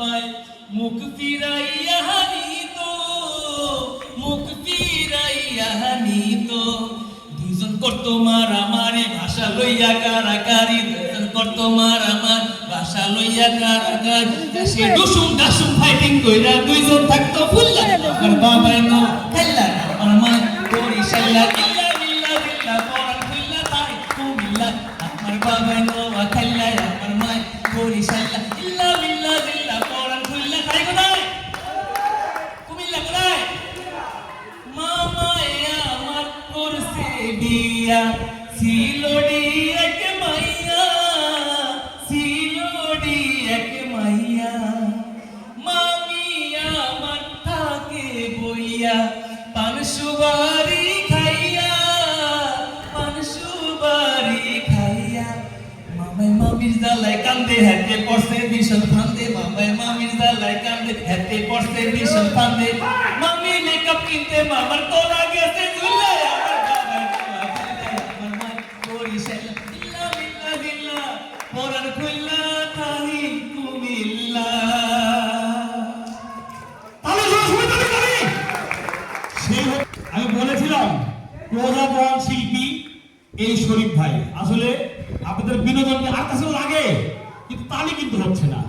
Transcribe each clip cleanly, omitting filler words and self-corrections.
পায় মুখ ফিরাইয়া নিত, মুখ ফিরাইয়া নিত। দুইজন করত মারামারি ভাষা লইয়া কারাকারি, দুইজন করত মারামারি ভাষা লইয়া কারাকারি। সে ডুসুম ডাসুম ফাইটিং কইরা দুইজন থাকতো ফুল্লা। আমার বাবাই নো খেলা আমার মা বরিশাল্লা ইল্লা বিল্লাহ বিল্লাহ পরান ফুল্লা তাই কুমিল্লা। আমার বাবাই নো খেলা আমার মা বরিশাল্লা ইল্লা বিল্লাহ বিল্লাহ পরান ফুল্লা তাই কোথায়? কুমিল্লা কোথায়? মামায় আমার করছে বিয়া সিলোডি এক মাইয়া, সিলোডি এক মাইয়া। মামি আমার থাকে বইয়া পান সুবারি খাইয়া, পান সুবারি খাইয়া। মামাই মামির জ্বালায় কান্দে হাতে পড়ছে ভীষণ ফান্দে, মামাই মামির জ্বালায় কান্দে হাতে পড়ছে ভীষণ ফান্দে। মামি মেকআপ কিনতে মামার তোলা গেছে ঝুলে। আমার বাবার আমার মা বরিশাল্লা ইল্লা বিল্লাহ বিল্লাহ পরান খুল্লা তাহি কুমিল্লা। আমি বলেছিলাম প্রজাবন শিল্পী এই শরীফ ভাই। আসলে আপনাদের বিনোদনকে আর কাছে লাগে, কিন্তু তালি কিন্তু হচ্ছে না।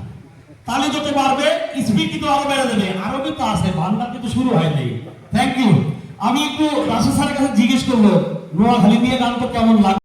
তালি যত বাড়বে স্পিড কিন্তু আরো বেড়ে যাবে। আরো কিন্তু আছে, বাংলা কিন্তু শুরু হয়নি। Thank you. আমি একটু রাশেদ স্যারের কাছে জিজ্ঞেস করবো নোয়াখালী নিয়ে গান তো কেমন লাগে।